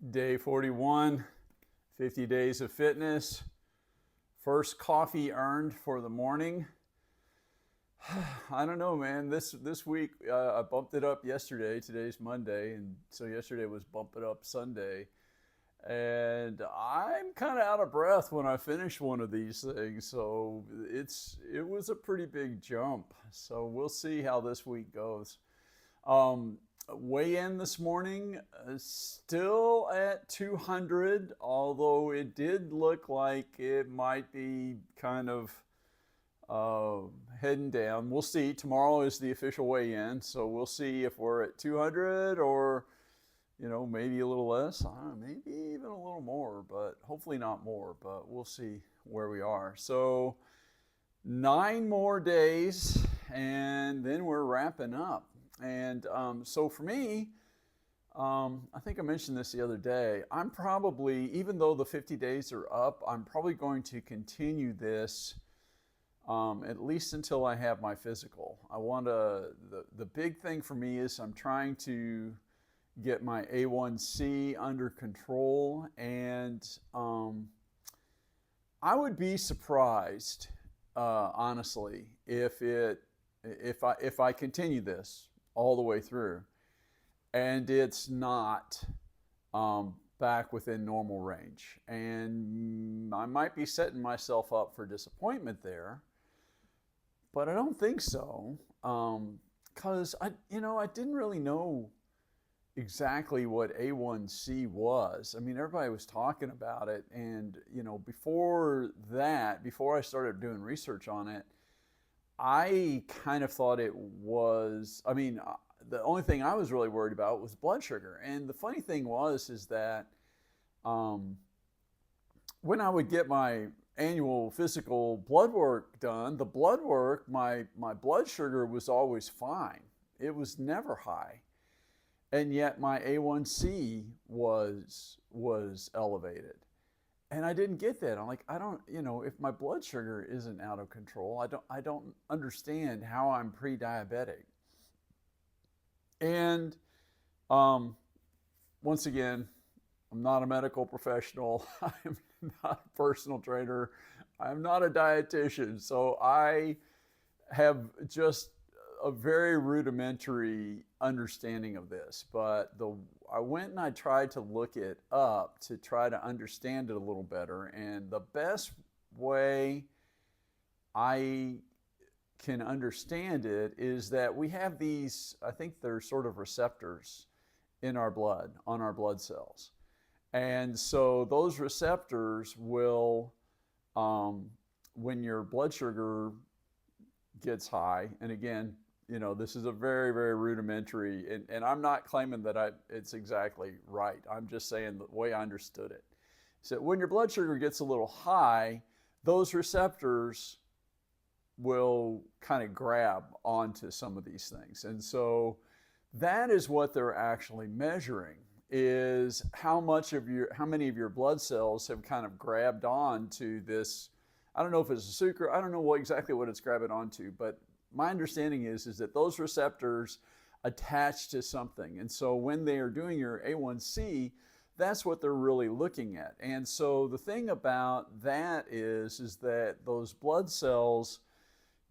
Day 41, 50 days of fitness. First coffee earned for the morning. I don't know, man. This week I bumped it up yesterday. Today's Monday, and so yesterday was bump it up Sunday. And I'm kind of out of breath when I finish one of these things. So it was a pretty big jump. So we'll see how this week goes. Um, Weigh in this morning, still at 200, although it did look like it might be kind of uh, heading down. We'll see. Tomorrow is the official weigh in, so we'll see if we're at 200 or, maybe a little less. I don't know, maybe even a little more, but hopefully not more, but we'll see where we are. So, 9 more days, and then we're wrapping up. And so for me, I think I mentioned this the other day. I'm probably, even though the 50 days are up, I'm probably going to continue this at least until I have my physical. The big thing for me is I'm trying to get my A1C under control, and I would be surprised, honestly, if I continue this all the way through, and it's not back within normal range. And I might be setting myself up for disappointment there, but I don't think so. Because I didn't really know exactly what A1C was. I mean, everybody was talking about it, and before that, before I started doing research on it, I kind of thought it was, the only thing I was really worried about was blood sugar. And the funny thing is that um, when I would get my annual physical blood work done, the blood work, my blood sugar was always fine. It was never high. And yet my A1C was elevated. And I didn't get that. I'm like, I don't, if my blood sugar isn't out of control, I don't understand how I'm pre-diabetic. And um, once again, I'm not a medical professional. I'm not a personal trainer. I'm not a dietitian. So I have just a very rudimentary understanding of this. But I went and I tried to look it up to try to understand it a little better. And the best way I can understand it is that we have these, I think they're sort of receptors in our blood, on our blood cells. And so those receptors will, when your blood sugar gets high, and again, this is a very, very rudimentary, and I'm not claiming that it's exactly right. I'm just saying the way I understood it. So when your blood sugar gets a little high, those receptors will kind of grab onto some of these things. And so that is what they're actually measuring, is how many of your blood cells have kind of grabbed on to this. I don't know if it's a sucre, I don't know exactly what it's grabbing onto, but my understanding is that those receptors attach to something. And so when they are doing your A1C, that's what they're really looking at. And so the thing about that is that those blood cells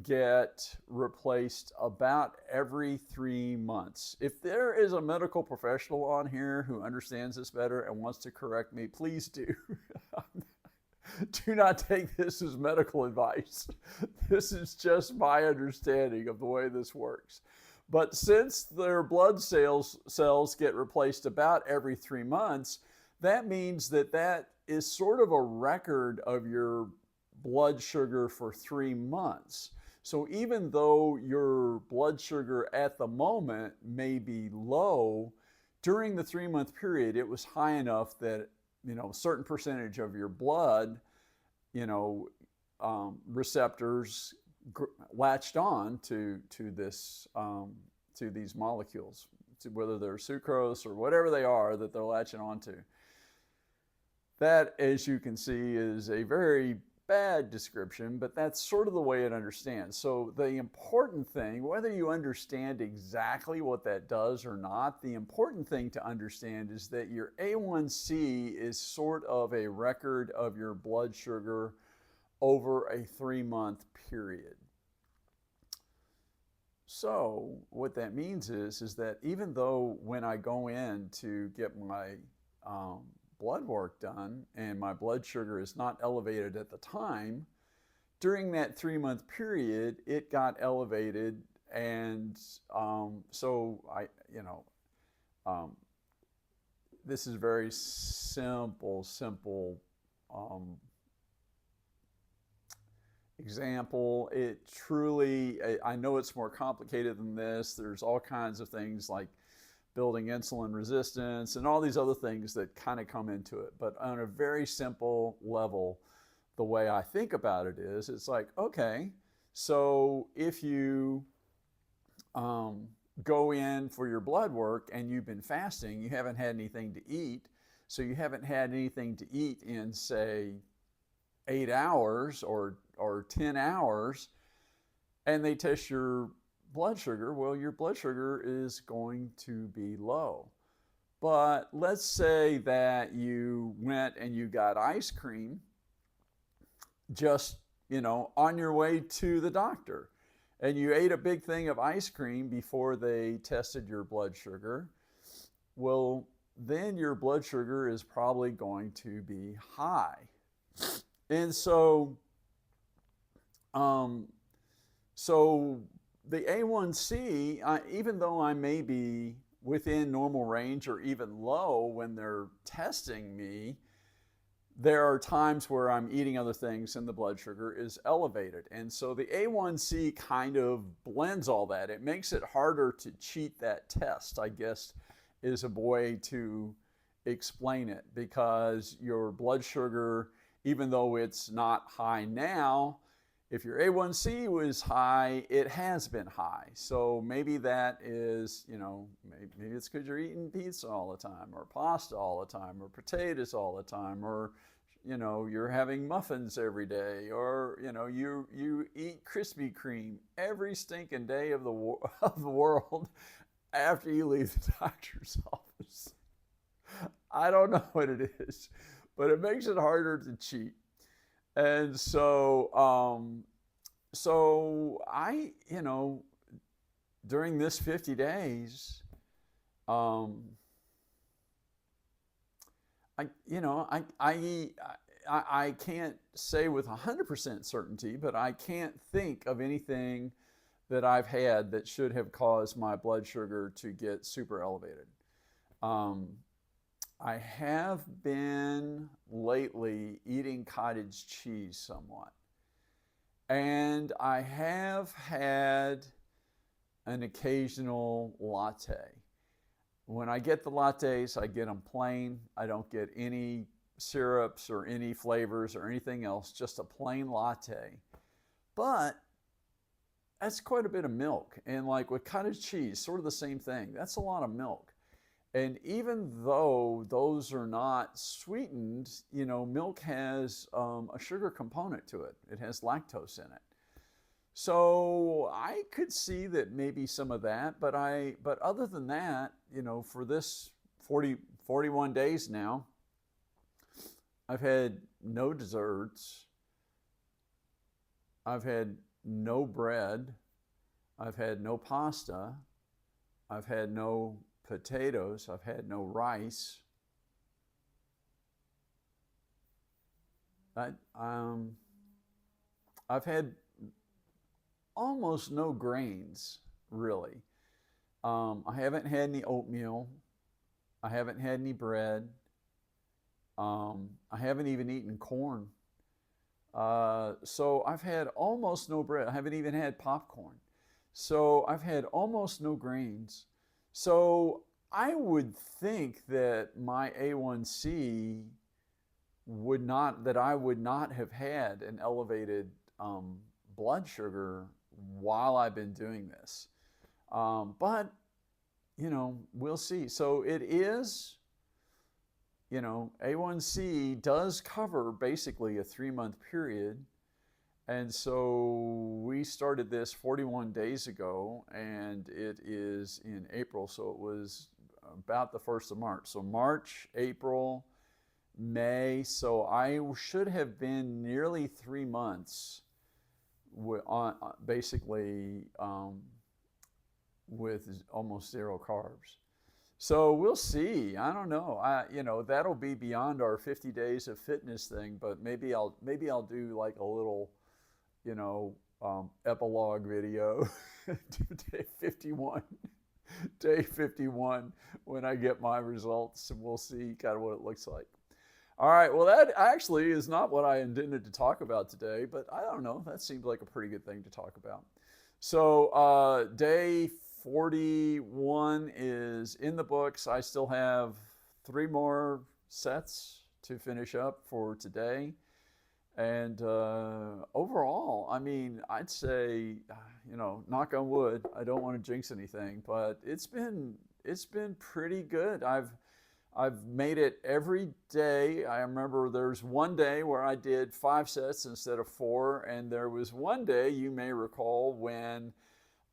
get replaced about every 3 months. If there is a medical professional on here who understands this better and wants to correct me, please do. Do not take this as medical advice. This is just my understanding of the way this works. But since their blood cells get replaced about every 3 months, that means that is sort of a record of your blood sugar for 3 months. So even though your blood sugar at the moment may be low, during the 3 month period, it was high enough that, a certain percentage of your blood, you know, receptors latched on to this, to these molecules, to whether they're sucrose or whatever they are that they're latching onto. That, as you can see, is a very bad description, but that's sort of the way it understands. So the important thing, whether you understand exactly what that does or not, the important thing to understand is that your A1C is sort of a record of your blood sugar over a 3-month period. So what that means is that even though when I go in to get my blood work done and my blood sugar is not elevated at the time, during that 3-month period, it got elevated. And so this is very simple example. It truly, I know it's more complicated than this. There's all kinds of things like building insulin resistance and all these other things that kind of come into it. But on a very simple level, the way I think about it is, it's like, okay, so if you go in for your blood work and you've been fasting, you haven't had anything to eat. So you haven't had anything to eat in, say, 8 hours or 10 hours, and they test your blood sugar, well, your blood sugar is going to be low. But let's say that you went and you got ice cream just, on your way to the doctor, and you ate a big thing of ice cream before they tested your blood sugar. Well, then your blood sugar is probably going to be high. And so the A1C, even though I may be within normal range or even low when they're testing me, there are times where I'm eating other things and the blood sugar is elevated. And so the A1C kind of blends all that. It makes it harder to cheat that test, I guess, is a way to explain it, because your blood sugar, even though it's not high now, if your A1C was high, it has been high. So maybe that is, maybe it's because you're eating pizza all the time, or pasta all the time, or potatoes all the time, or, you're having muffins every day, or, you eat Krispy Kreme every stinking day of the world after you leave the doctor's office. I don't know what it is, but it makes it harder to cheat. And so I, during this 50 days, I can't say with 100% certainty, but I can't think of anything that I've had that should have caused my blood sugar to get super elevated. I have been lately eating cottage cheese somewhat. And I have had an occasional latte. When I get the lattes, I get them plain. I don't get any syrups or any flavors or anything else, just a plain latte. But that's quite a bit of milk. And like with cottage cheese, sort of the same thing. That's a lot of milk. And even though those are not sweetened, milk has a sugar component to it. It has lactose in it. So I could see that maybe some of that, but other than that, for this 41 days now, I've had no desserts. I've had no bread. I've had no pasta. I've had no potatoes. I've had no rice. I've had almost no grains, really. I haven't had any oatmeal. I haven't had any bread. I haven't even eaten corn. So I've had almost no bread. I haven't even had popcorn. So I've had almost no grains. So I would think that my A1C I would not have had an elevated blood sugar while I've been doing this. But, we'll see. So it is, A1C does cover basically a 3-month period. And so we started this 41 days ago, and it is in April. So it was about the 1st of March. So March, April, May. So I should have been nearly 3 months basically with almost zero carbs. So we'll see. I don't know. That'll be beyond our 50 days of fitness thing, but maybe I'll do like a little, epilogue video day 51 day 51 when I get my results, and we'll see kind of what it looks like. All right, well, that actually is not what I intended to talk about today, but I don't know, that seemed like a pretty good thing to talk about. So day 41 is in the books. I still have 3 more sets to finish up for today. And overall, I mean, I'd say, knock on wood, I don't want to jinx anything, but it's been pretty good. I've made it every day. I remember there's one day where I did 5 sets instead of 4, and there was one day, you may recall, when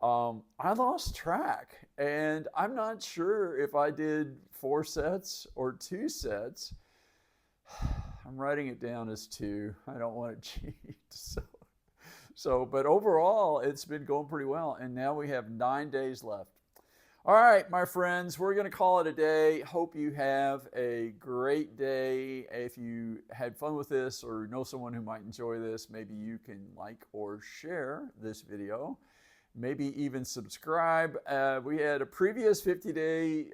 I lost track, and I'm not sure if I did 4 sets or 2 sets. I'm writing it down as 2. I don't want to cheat. But overall, it's been going pretty well, and now we have 9 days left. All right, my friends, we're going to call it a day. Hope you have a great day. If you had fun with this or know someone who might enjoy this, maybe you can like or share this video. Maybe even subscribe. We had a previous 50-day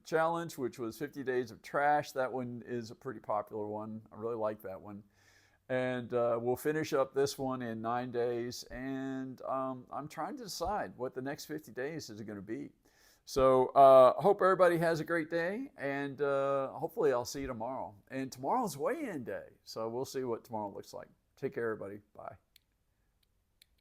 challenge, which was 50 days of trash. That one is a pretty popular one. I really like that one. And we'll finish up this one in 9 days. And I'm trying to decide what the next 50 days is going to be. So hope everybody has a great day. And hopefully I'll see you tomorrow. And tomorrow's weigh-in day. So we'll see what tomorrow looks like. Take care, everybody. Bye.